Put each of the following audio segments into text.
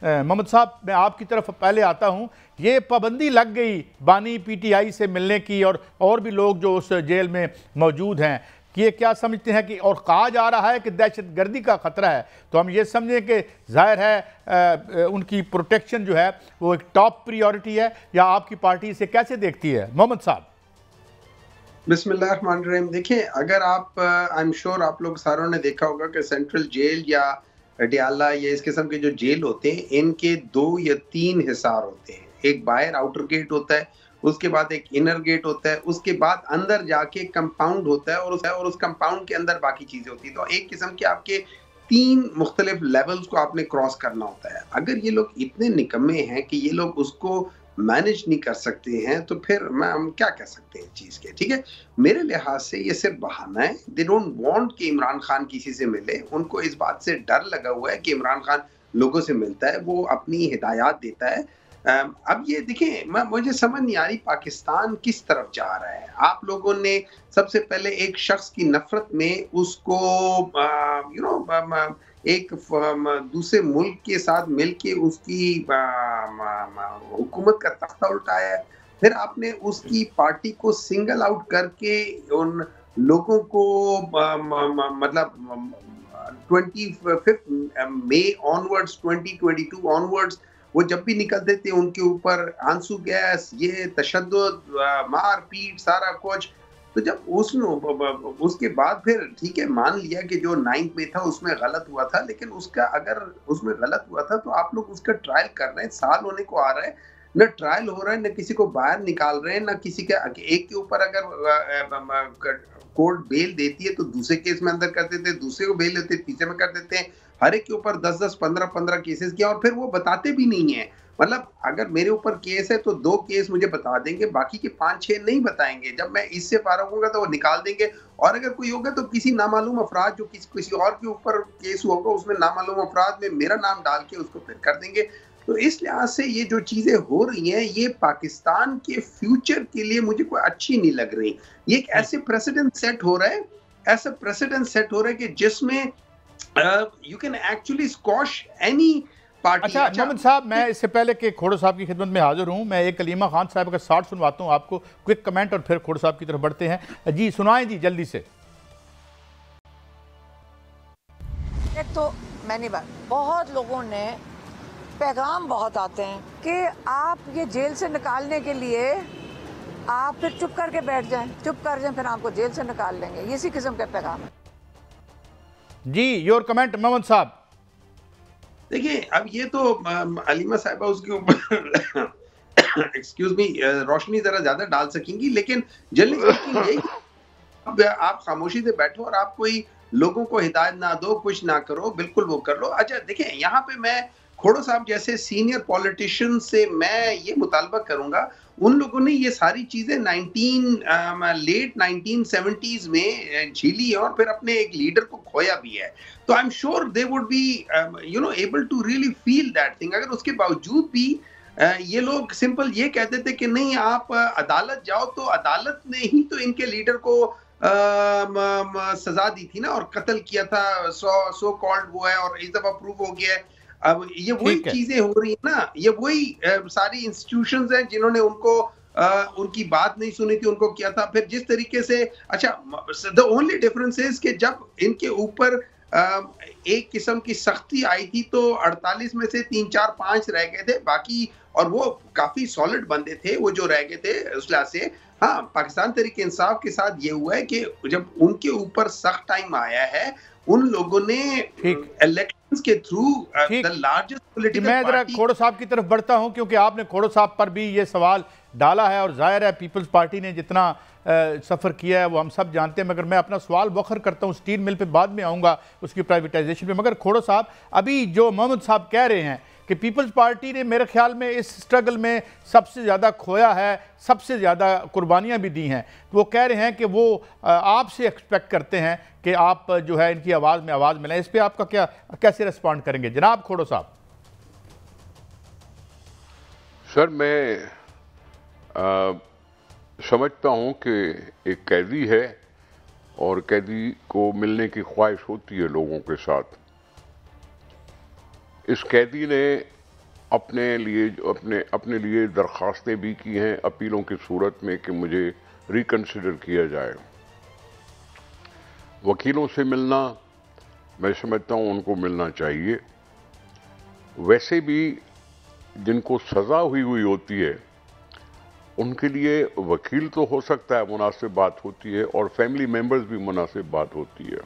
मोहम्मद साहब, मैं आपकी तरफ पहले आता हूं। ये पाबंदी लग गई बानी पीटीआई से मिलने की और भी लोग जो उस जेल में मौजूद हैं, कि ये क्या समझते हैं कि, और कहा जा रहा है कि दहशतगर्दी का ख़तरा है, तो हम ये समझें कि जाहिर है उनकी प्रोटेक्शन जो है वो एक टॉप प्रायोरिटी है, या आपकी पार्टी इसे कैसे देखती है? मोहम्मद साहब। बिस्मिल्लाहिर्रहमानिर्रहीम। देखिए, अगर आप आई एम श्योर आप लोग सारों ने देखा होगा कि सेंट्रल जेल या अडियाला या इस किस्म के जो जेल होते हैं, इनके 2 या 3 हिसार होते हैं। एक बाहर आउटर गेट होता है, उसके बाद एक इनर गेट होता है, उसके बाद अंदर जाके कंपाउंड होता है और उस कंपाउंड के अंदर बाकी चीजें होती हैं। तो एक किस्म के आपके 3 मुख्तलिफ लेवल्स को आपने क्रॉस करना होता है। अगर ये लोग इतने निकम्मे हैं कि ये लोग उसको मैनेज नहीं कर सकते हैं, तो फिर हम क्या कह सकते हैं चीज के? ठीक है, मेरे लिहाज से ये सिर्फ बहाना है। दे डोंट वांट कि इमरान खान किसी से मिले। उनको इस बात से डर लगा हुआ है कि इमरान खान लोगों से मिलता है, वो अपनी हिदायत देता है। अब ये देखें, मुझे समझ नहीं आ रही पाकिस्तान किस तरफ जा रहा है। आप लोगों ने सबसे पहले एक शख्स की नफरत में उसको एक दूसरे मुल्क के साथ मिलके उसकी हुकूमत का तख्ता उल्टाया है। फिर आपने उसकी पार्टी को सिंगल आउट करके उन लोगों को मतलब 25 मई ऑनवर्ड्स 2022 ऑनवर्ड्स वो जब भी निकलते थे उनके ऊपर आंसू गैस, ये तशद्दुद, मार पीट, सारा कुछ। तो जब उसके बाद फिर ठीक है, मान लिया कि जो 9th में था उसमें गलत हुआ था, लेकिन उसका अगर उसमें गलत हुआ था तो आप लोग उसका ट्रायल कर रहे हैं, साल होने को आ रहा है, न ट्रायल हो रहा है, न किसी को बाहर निकाल रहे हैं, न किसी के एक के ऊपर अगर कोर्ट बेल देती है तो दूसरे केस में अंदर कर देते हैं, दूसरे को बेल देते हैं, तीसरे में कर देते हैं, हर एक के ऊपर 10-10, 15-15 केसेस किया, और फिर वो बताते भी नहीं है। मतलब अगर मेरे ऊपर केस है तो 2 केस मुझे बता देंगे, बाकी के 5-6 नहीं बताएंगे। जब मैं इससे फारिग होगा तो वो निकाल देंगे, और अगर कोई होगा तो किसी नामालूम अफराद जो किसी और के ऊपर केस होगा उसमें नामालूम अफराद में मेरा नाम डाल के उसको फिर कर देंगे। तो इस लिहाज से ये जो चीजें हो रही हैं, ये पाकिस्तान के फ्यूचर के लिए मुझे कोई अच्छी नहीं लग रही। ये एक ऐसे प्रेसिडेंट सेट हो रहा है, ऐसा प्रेसिडेंट सेट हो रहा है कि जिसमें you can actually squash any party. अच्छा मोहम्मद साहब, मैं इससे पहले कि खोड़ो साहब की खिदमत में हाजिर हूँ, मैं एक कलीमा खान साहब का शार्ट सुनवाता हूँ आपको, क्विक कमेंट, और फिर खोड़ो साहब की तरफ बढ़ते हैं। जी सुनाएं जी जल्दी से। एक तो मैंने बात, बहुत लोगों ने पैगाम बहुत आते हैं कि आप ये जेल से निकालने के लिए आप फिर चुप करके बैठ जाएं, चुप कर जाएं, फिर आपको जेल से निकाल लेंगे। इसी किस्म के पैगाम है। जी योर कमेंट मोहम्मद साहब। देखिए, अब ये तो अलीमा साहिबा उसके ऊपर एक्सक्यूज मी रोशनी जरा ज्यादा डाल सकेंगी, लेकिन जनरली स्पीकिंग यही, अब आप खामोशी से बैठो और आप कोई लोगों को हिदायत ना दो, कुछ ना करो, बिल्कुल वो कर लो। अच्छा देखिए, यहाँ पे मैं खोड़ो साहब जैसे सीनियर पॉलिटिशियन से मैं ये मुतालबा करूंगा, उन लोगों ने ये सारी चीजें लेट 1970s में झीली है और फिर अपने एक लीडर को खोया भी है। तो I am sure they would be able to really feel that thing. अगर उसके बावजूद भी ये लोग सिंपल ये कहते थे कि नहीं आप अदालत जाओ, तो अदालत ने ही तो इनके लीडर को सजा दी थी ना, और कत्ल किया था, सो कॉल्ड वो है, और इस दफा प्रूव हो गया है। अब ये वही चीजें हो रही है ना, ये वही सारी इंस्टीट्यूशंस हैं जिन्होंने उनको उनकी बात नहीं सुनी थी, उनको किया था। फिर जिस तरीके से, अच्छा द ओनली डिफरेंस इज कि जब इनके ऊपर एक किस्म की सख्ती आई थी तो 48 में से 3-4-5 रह गए थे बाकी, और वो काफी सॉलिड बंदे थे वो जो रह गए थे उस लिहाज से। हाँ, पाकिस्तान तहरीक इंसाफ के साथ ये हुआ है कि जब उनके ऊपर सख्त टाइम आया है, उन लोगों ने इलेक्शंस के थ्रू द लार्जेस्ट पॉलिटिकल मैं जरा खोड़ो साहब की तरफ बढ़ता हूं, क्योंकि आपने खोड़ो साहब पर भी ये सवाल डाला है, और जाहिर है पीपल्स पार्टी ने जितना सफ़र किया है वो हम सब जानते हैं। मगर मैं अपना सवाल वखर करता हूं, स्टील मिल पे बाद में आऊँगा, उसकी प्राइवेटाइजेशन पे। मगर खोड़ो साहब, अभी जो मोहम्मद साहब कह रहे हैं कि पीपल्स पार्टी ने मेरे ख्याल में इस स्ट्रगल में सबसे ज़्यादा खोया है, सबसे ज़्यादा कुर्बानियाँ भी दी हैं, तो वो कह रहे हैं कि वो आपसे एक्सपेक्ट करते हैं कि आप जो है इनकी आवाज़ में आवाज़ मिलाएं। इस पर आपका क्या, कैसे रिस्पॉन्ड करेंगे जनाब खोड़ो साहब? सर, मैं समझता हूं कि एक कैदी है और कैदी को मिलने की ख्वाहिश होती है लोगों के साथ। इस कैदी ने अपने लिए दरख्वास्तें भी की हैं अपीलों की सूरत में कि मुझे रिकंसिडर किया जाए। वकीलों से मिलना, मैं समझता हूं उनको मिलना चाहिए। वैसे भी जिनको सज़ा हुई होती है उनके लिए वकील तो हो सकता है, मुनासिब बात होती है, और फैमिली मेंबर्स भी मुनासिब बात होती है।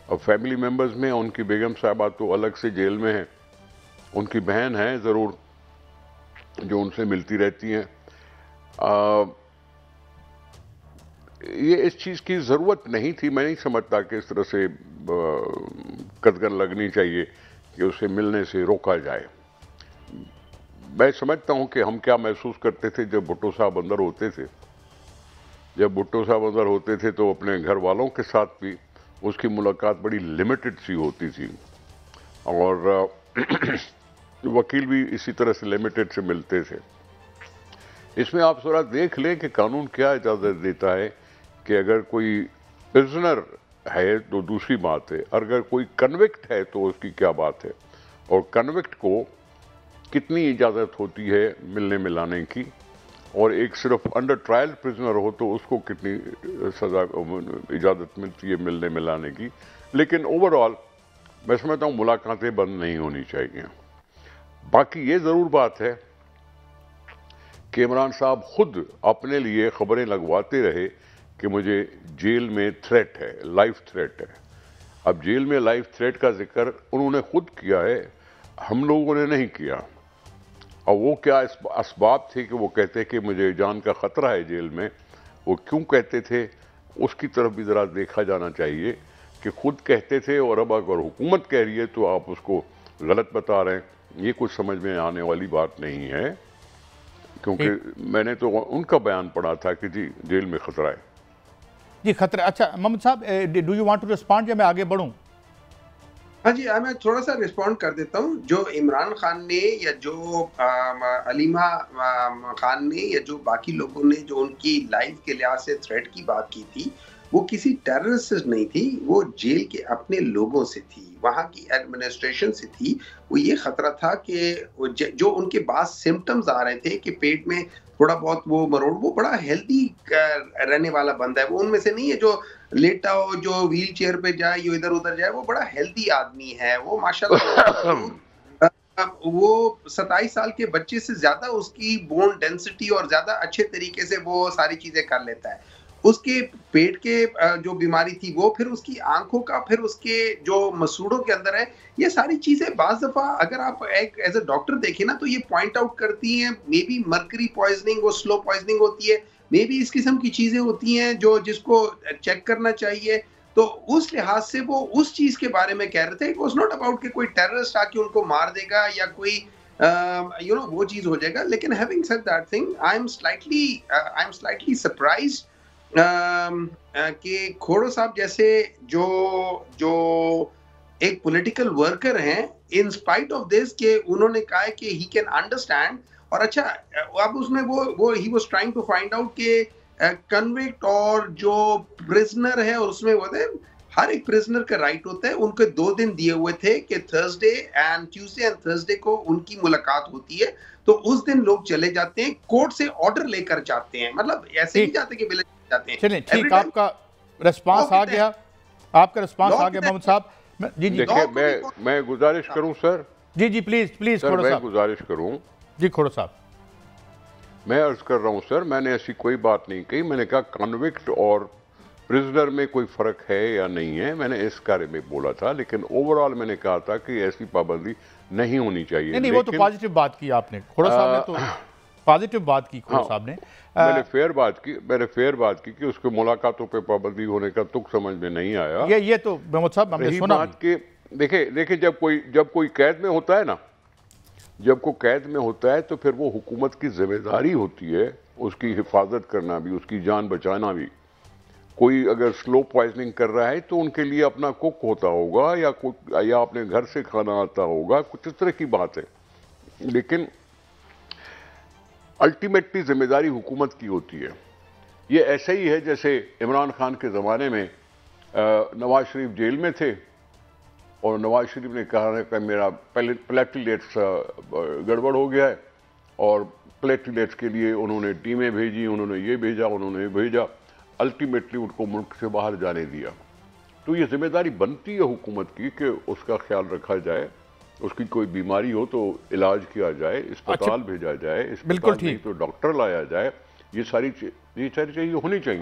अब फैमिली मेंबर्स में उनकी बेगम साहबा तो अलग से जेल में हैं, उनकी बहन है ज़रूर जो उनसे मिलती रहती हैं। ये इस चीज़ की ज़रूरत नहीं थी। मैं नहीं समझता कि इस तरह से कदगन लगनी चाहिए कि उसे मिलने से रोका जाए। मैं समझता हूं कि हम क्या महसूस करते थे जब भुट्टो साहब अंदर होते थे। जब भुट्टो साहब अंदर होते थे तो अपने घर वालों के साथ भी उसकी मुलाकात बड़ी लिमिटेड सी होती थी, और वकील भी इसी तरह से लिमिटेड से मिलते थे। इसमें आप थोड़ा देख लें कि कानून क्या इजाज़त देता है कि अगर कोई प्रिजनर है तो दूसरी बात है, अगर कोई कन्विक्ट है तो उसकी क्या बात है, और कन्विक्ट को कितनी इजाज़त होती है मिलने मिलाने की, और एक सिर्फ अंडर ट्रायल प्रिजनर हो तो उसको कितनी सज़ा इजाज़त मिलती है मिलने मिलाने की। लेकिन ओवरऑल मैं समझता हूँ मुलाकातें बंद नहीं होनी चाहिए। बाकी ये ज़रूर बात है कि इमरान साहब खुद अपने लिए खबरें लगवाते रहे कि मुझे जेल में थ्रेट है, लाइफ थ्रेट है। अब जेल में लाइफ थ्रेट का जिक्र उन्होंने खुद किया है, हम लोगों ने नहीं किया। और वो क्या असबाब थे कि वो कहते कि मुझे जान का ख़तरा है जेल में, वो क्यों कहते थे उसकी तरफ भी ज़रा देखा जाना चाहिए कि खुद कहते थे और अब अगर हुकूमत कह रही है तो आप उसको गलत बता रहे हैं। ये कुछ समझ में आने वाली बात नहीं है, क्योंकि मैंने तो उनका बयान पढ़ा था कि जी जेल में ख़तरा है। जी खतरा। अच्छा मोहम्मद साहब, do you want to respond या मैं आगे बढ़ूं? हाँ जी, मैं थोड़ा सा रिस्पॉन्ड कर देता हूँ। जो इमरान खान ने या जो अलीमा खान ने या जो बाकी लोगों ने जो उनकी लाइफ के लिहाज से थ्रेट की बात की थी, वो किसी टेररिस्ट से नहीं थी, वो जेल के अपने लोगों से थी, वहाँ की एडमिनिस्ट्रेशन से थी। वो ये खतरा था कि जो उनके पास सिम्टम्स आ रहे थे कि पेट में थोड़ा बहुत वो मरोड़, वो बड़ा हेल्दी रहने वाला बंदा है, वो उनमें से नहीं है जो लेटा हो, जो व्हील चेयर पे जाए, जो इधर उधर जाए, वो बड़ा हेल्दी आदमी है, वो माशाल्लाह। वो 27 साल के बच्चे से ज्यादा उसकी बोन डेंसिटी और ज्यादा अच्छे तरीके से वो सारी चीजें कर लेता है। उसके पेट के जो बीमारी थी वो, फिर उसकी आंखों का, फिर उसके जो मसूड़ों के अंदर है, ये सारी चीजें बाज दफा अगर आप एक एज अ डॉक्टर देखें ना तो ये पॉइंट आउट करती हैं। मे बी मर्करी पॉइजनिंग, वो स्लो पॉइजनिंग होती है, मे बी इस किस्म की चीजें होती हैं जो जिसको चेक करना चाहिए। तो उस लिहाज से वो उस चीज के बारे में कह रहे थे। इट वाज नॉट अबाउट कि कोई टेररिस्ट आके उनको मार देगा या कोई वो चीज हो जाएगा। लेकिन having said that thing, I am slightly surprised कि खोड़ो साहब जैसे जो जो एक पॉलिटिकल वर्कर हैं, इन स्पाइट ऑफ दिस के उन्होंने कहा है कि ही कैन अंडरस्टैंड। और अच्छा, अब उसमें वो he was trying to find out कि कन्विक्ट और जो प्रिजनर है उसमें वो थे, हर एक प्रिजनर का राइट होता है। उनको 2 दिन दिए हुए थे कि Thursday and Tuesday and Thursday को उनकी मुलाकात होती है, तो उस दिन लोग चले जाते हैं, कोर्ट से ऑर्डर लेकर जाते हैं, मतलब ऐसे नहीं जाते कि विलेज जाते हैं। चलिए ठीक, आपका रिस्पांस आ गया, आपका रिस्पांस आ गया मोहम्मद साहब। जी जी, देखिए मैं गुजारिश करूं सर। जी जी प्लीज प्लीज सर, खोड़ो मैं साहब गुजारिश करूं। जी खोड़ो साहब, मैं अर्ज कर रहा हूं सर, मैंने ऐसी कोई बात नहीं कही। मैंने कहा कन्विक्ट और प्रिजनर में कोई फर्क है या नहीं है, मैंने इस बारे में बोला था। लेकिन ओवरऑल मैंने कहा था कि ऐसी पाबंदी नहीं होनी चाहिए। नहीं, वो तो पॉजिटिव बात की आपने, खोड़ो साहब ने तो पॉजिटिव बात की। खोड़ो साहब ने मैंने फेयर बात की कि उसके मुलाकातों पे पाबंदी होने का तुक समझ में नहीं आया। ये तो मोहम्मद साहब हमने सुना बात कि देखिए जब कोई कैद में होता है ना, जब कोई कैद में होता है तो फिर वो हुकूमत की जिम्मेदारी होती है उसकी हिफाजत करना भी, उसकी जान बचाना भी। कोई अगर स्लो पॉइजनिंग कर रहा है तो उनके लिए अपना कुक होता होगा या अपने घर से खाना आता होगा, कुछ इस तरह की बात है। लेकिन अल्टीमेटली जिम्मेदारी हुकूमत की होती है। ये ऐसे ही है जैसे इमरान खान के ज़माने में नवाज शरीफ जेल में थे और नवाज शरीफ ने कहा है कि मेरा प्लेटलेट्स गड़बड़ हो गया है, और प्लेटलेट्स के लिए उन्होंने टीमें भेजी, उन्होंने ये भेजा, उन्होंने भेजा, अल्टीमेटली उनको मुल्क से बाहर जाने दिया। तो ये जिम्मेदारी बनती है हुकूमत की कि उसका ख्याल रखा जाए, उसकी कोई बीमारी हो तो इलाज किया जाए, अस्पताल भेजा जाए, बिल्कुल अस्पताल नहीं तो डॉक्टर लाया जाए। ये सारी चीज़ें होनी चाहिए।